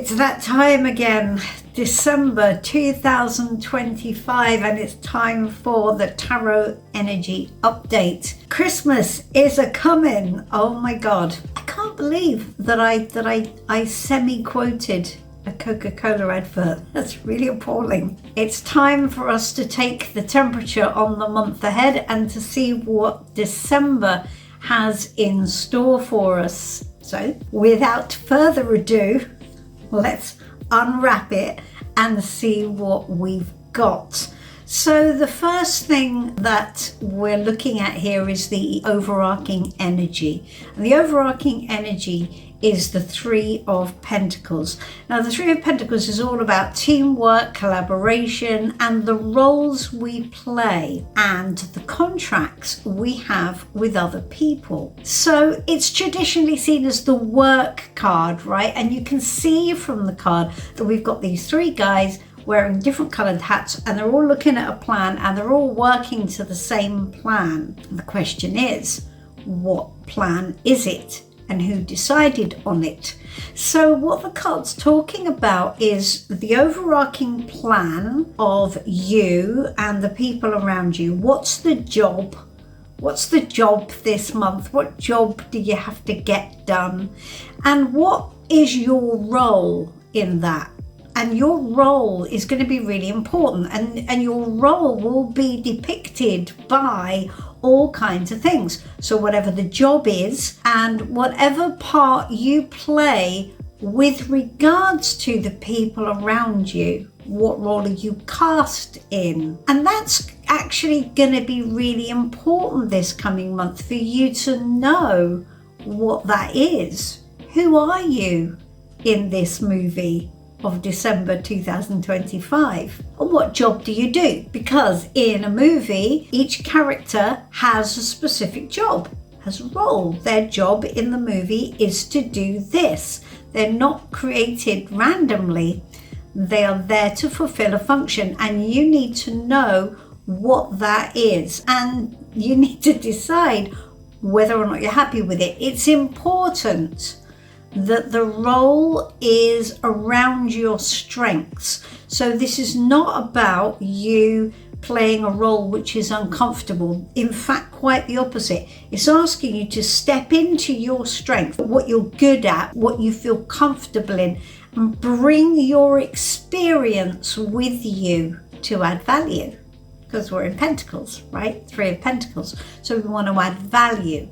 It's that time again, December 2025, and it's time for the Tarot Energy Update. Christmas is a-coming. Oh my God. I can't believe that I semi-quoted a Coca-Cola advert. That's really appalling. It's time for us to take the temperature on the month ahead and to see what December has in store for us. So without further ado, let's unwrap it and see what we've got. So the first thing that we're looking at here is the overarching energy. And the overarching energy is the Three of Pentacles. Now the Three of Pentacles is all about teamwork, collaboration, and the roles we play and the contracts we have with other people. So it's traditionally seen as the work card, right? And you can see from the card that we've got these three guys wearing different coloured hats, and they're all looking at a plan and they're all working to the same plan. And the question is, what plan is it? And who decided on it? So what the card's talking about is the overarching plan of you and the people around you. What's the job? What's the job this month? What job do you have to get done? And what is your role in that? And your role is going to be really important, and your role will be depicted by all kinds of things. So whatever the job is and whatever part you play with regards to the people around you, what role are you cast in? And that's actually going to be really important this coming month for you to know what that is. Who are you in this movie of December 2025? And what job do you do? Because in a movie, each character has a specific job, has a role. Their job in the movie is to do this. They're not created randomly. They are there to fulfill a function, and you need to know what that is. And you need to decide whether or not you're happy with it. It's important that the role is around your strengths. So this is not about you playing a role which is uncomfortable. In fact, quite the opposite. It's asking you to step into your strength, what you're good at, what you feel comfortable in, and bring your experience with you to add value. Because we're in Pentacles, right? Three of Pentacles. So we want to add value.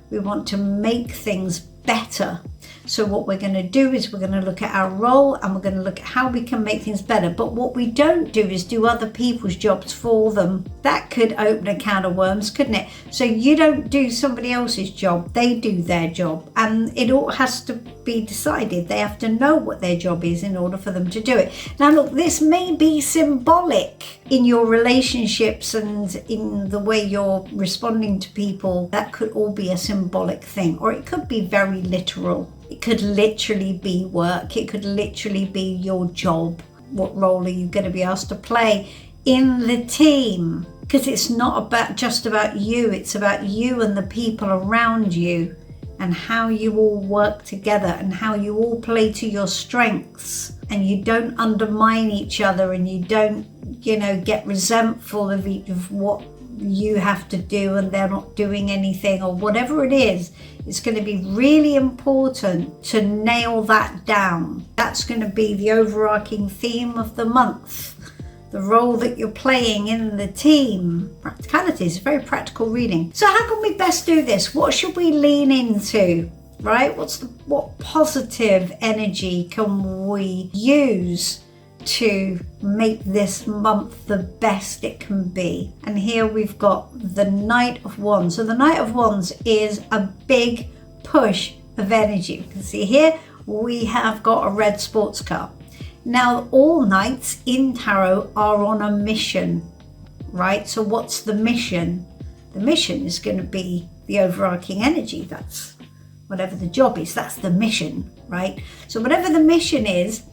We want to make things better. So what we're going to do is we're going to look at our role and we're going to look at how we can make things better. But what we don't do is do other people's jobs for them. That could open a can of worms, couldn't it? So you don't do somebody else's job, they do their job. And it all has to be decided. They have to know what their job is in order for them to do it. Now look, this may be symbolic in your relationships and in the way you're responding to people. That could all be a symbolic thing, or it could be very literal. It could literally be work. It could literally be your job. What role are you going to be asked to play in the team? Because it's not just about you. It's about you and the people around you and how you all work together and how you all play to your strengths, and you don't undermine each other, and you don't, get resentful of what you have to do and they're not doing anything, or whatever it is. It's going to be really important to nail that down. That's going to be the overarching theme of the month. The role that you're playing in the team. Practicality is a very practical reading. So how can we best do this? What should we lean into? Right? What positive energy can we use to make this month the best it can be? And here we've got the Knight of Wands. So the Knight of Wands is a big push of energy. You can see here we have got a red sports car. Now all knights in tarot are on a mission, right? So what's the mission? The mission is going to be the overarching energy. That's whatever the job is, that's the mission, right? So whatever the mission is,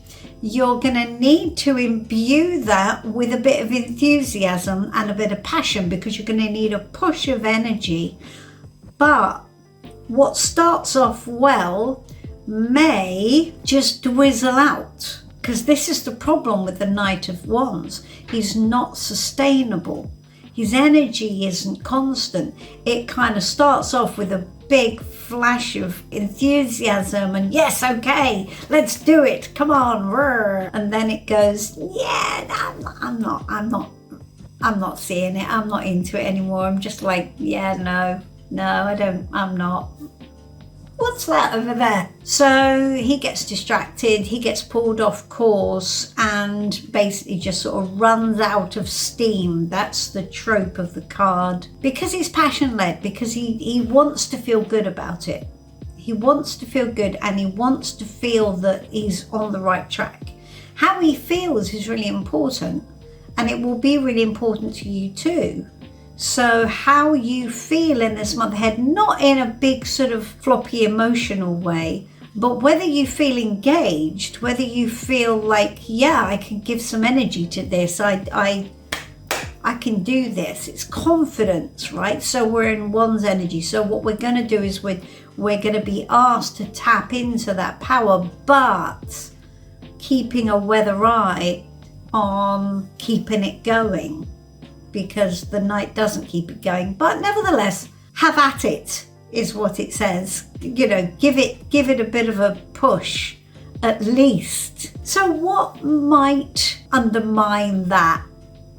you're going to need to imbue that with a bit of enthusiasm and a bit of passion, because you're going to need a push of energy. But what starts off well may just dwizzle out. Because this is the problem with the Knight of Wands. He's not sustainable. His energy isn't constant. It kind of starts off with a big flash of enthusiasm and yes, okay, let's do it, come on, rrr. And then it goes, yeah, I'm not seeing it, I'm not into it anymore. I'm just like, yeah, no, I'm not. What's that over there? So he gets distracted, he gets pulled off course and basically just sort of runs out of steam. That's the trope of the card. Because he's passion-led, because he wants to feel good about it. He wants to feel good and he wants to feel that he's on the right track. How he feels is really important, and it will be really important to you too. So how you feel in this month ahead, not in a big sort of floppy emotional way, but whether you feel engaged, whether you feel like, yeah, I can give some energy to this, I can do this. It's confidence, right? So we're in one's energy. So what we're going to do is we're going to be asked to tap into that power, but keeping a weather eye on keeping it going. Because the Knight doesn't keep it going, but nevertheless, have at it is what it says. You know, give it a bit of a push, at least. So what might undermine that?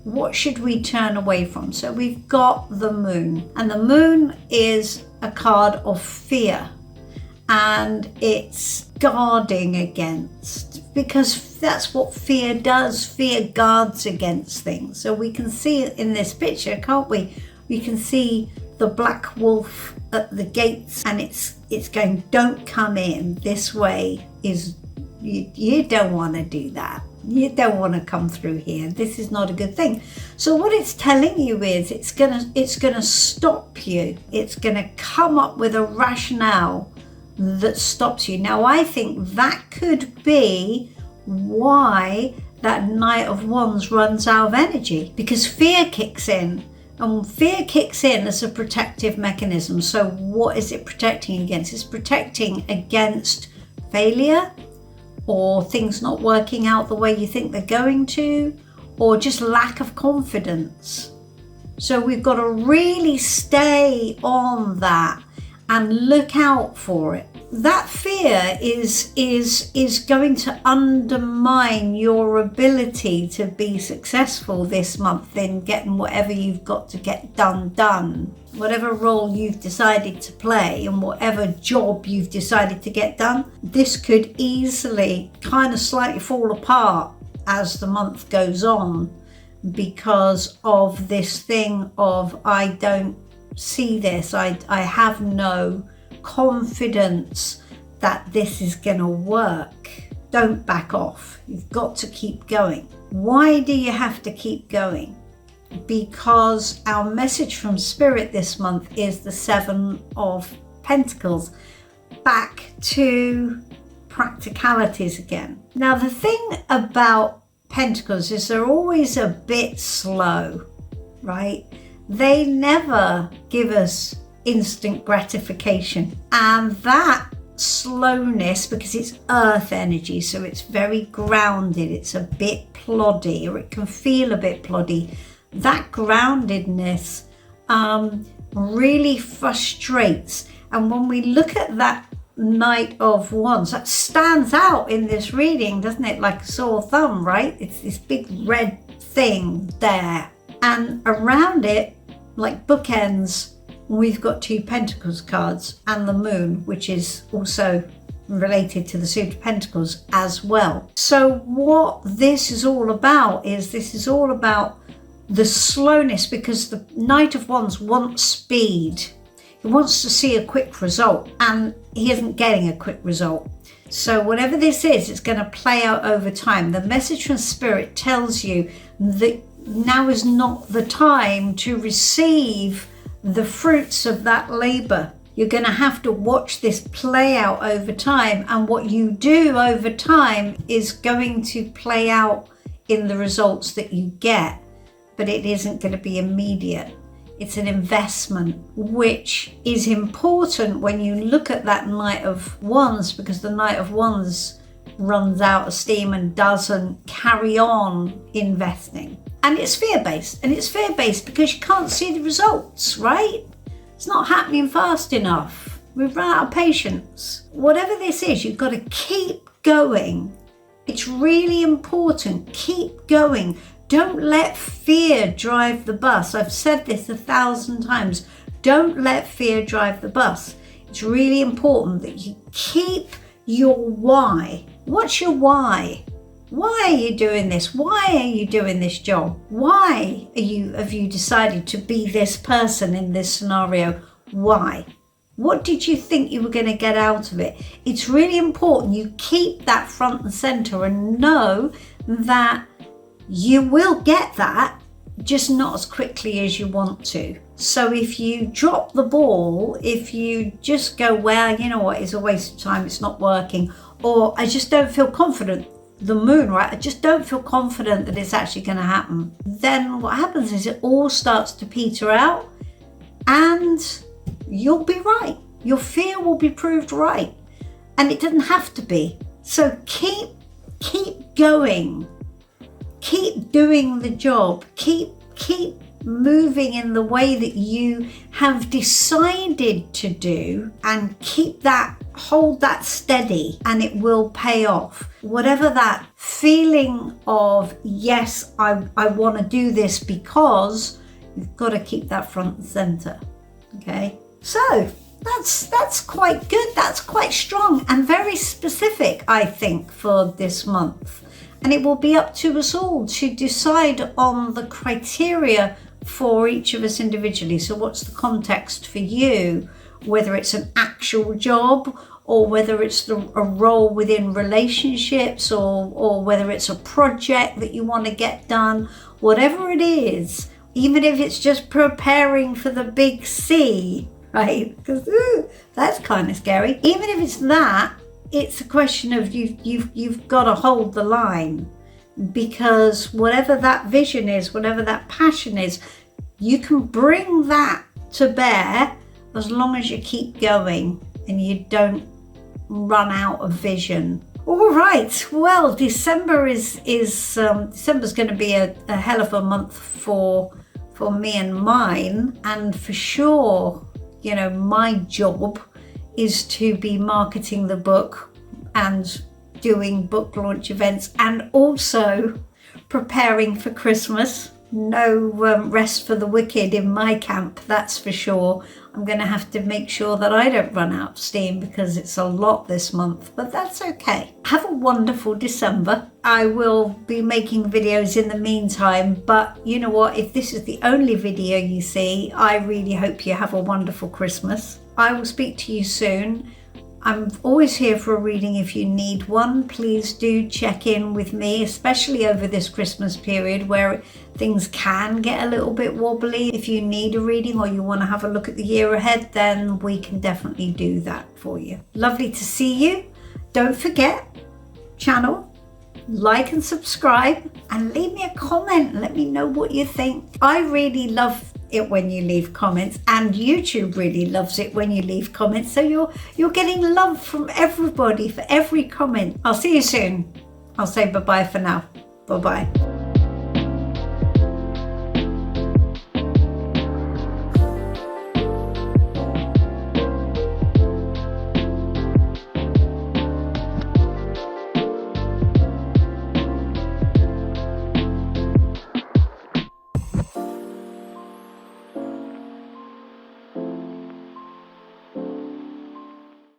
What should we turn away from? So we've got the Moon, and the Moon is a card of fear, and it's guarding against, because that's what fear does. Fear guards against things. So we can see it in this picture, can't we? We can see the black wolf at the gates, and it's going, don't come in. This way is, you don't want to do that. You don't want to come through here. This is not a good thing. So what it's telling you is it's gonna stop you. It's gonna come up with a rationale that stops you. Now I think that could be why that Knight of Wands runs out of energy, because fear kicks in, and fear kicks in as a protective mechanism. So what is it protecting against? It's protecting against failure, or things not working out the way you think they're going to, or just lack of confidence. So we've got to really stay on that and look out for it. That fear is going to undermine your ability to be successful this month in getting whatever you've got to get done. Whatever role you've decided to play and whatever job you've decided to get done, this could easily kind of slightly fall apart as the month goes on, because of this thing of, I don't see this, I have no confidence that this is going to work. Don't back off. You've got to keep going. Why do you have to keep going? Because our message from Spirit this month is the Seven of Pentacles, back to practicalities again. Now the thing about Pentacles is they're always a bit slow, right? They never give us instant gratification, and that slowness, because it's earth energy, so it's very grounded, it's a bit ploddy, or it can feel a bit ploddy. That groundedness really frustrates. And when we look at that Knight of Wands, that stands out in this reading, doesn't it? Like a sore thumb, right? It's this big red thing there, and around it, like bookends, we've got two Pentacles cards and the Moon, which is also related to the Suit of Pentacles as well. So what this is all about is, this is all about the slowness, because the Knight of Wands wants speed. He wants to see a quick result, and he isn't getting a quick result. So whatever this is, it's going to play out over time. The message from Spirit tells you that now is not the time to receive the fruits of that labor. You're going to have to watch this play out over time, and what you do over time is going to play out in the results that you get, but it isn't going to be immediate. It's an investment, which is important when you look at that Knight of Wands, because the Knight of Wands runs out of steam and doesn't carry on investing. And it's fear-based, and it's fear-based because you can't see the results, right? It's not happening fast enough. We've run out of patience. Whatever this is, you've got to keep going. It's really important. Keep going. Don't let fear drive the bus. I've said this 1,000 times. Don't let fear drive the bus. It's really important that you keep your why. What's your why? Why are you doing this? Why are you doing this job? Why have you decided to be this person in this scenario? Why? What did you think you were going to get out of it? It's really important you keep that front and center and know that you will get that, just not as quickly as you want to. So if you drop the ball, if you just go, well, you know what, it's a waste of time, it's not working, or I just don't feel confident, the moon, right? I just don't feel confident that it's actually going to happen. Then what happens is it all starts to peter out and you'll be right. Your fear will be proved right. And it doesn't have to be. So keep going. Keep doing the job. Keep moving in the way that you have decided to do, and hold that steady, and it will pay off. Whatever that feeling of, yes, I want to do this, because you've got to keep that front and center. Okay, so that's quite good. That's quite strong and very specific, I think, for this month. And it will be up to us all to decide on the criteria for each of us individually. So what's the context for you? Whether it's an actual job, or whether it's a role within relationships, or whether it's a project that you want to get done, whatever it is, even if it's just preparing for the big C, right? Because that's kind of scary. Even if it's that, it's a question of you've got to hold the line, because whatever that vision is, whatever that passion is, you can bring that to bear as long as you keep going and you don't run out of vision. All right, well, December December's going to be a hell of a month for me and mine, and for sure, you know, my job is to be marketing the book and doing book launch events, and also preparing for Christmas. No rest for the wicked in my camp, that's for sure. I'm going to have to make sure that I don't run out of steam, because it's a lot this month, but that's okay. Have a wonderful December. I will be making videos in the meantime, but you know what? If this is the only video you see, I really hope you have a wonderful Christmas. I will speak to you soon. I'm always here for a reading if you need one. Please do check in with me, especially over this Christmas period where things can get a little bit wobbly. If you need a reading or you want to have a look at the year ahead, then we can definitely do that for you. Lovely to see you. Don't forget, channel, like and subscribe, and leave me a comment. Let me know what you think. I really love it when you leave comments, and YouTube really loves it when you leave comments, so you're getting love from everybody for every comment. I'll see you soon. I'll say bye-bye for now. Bye-bye.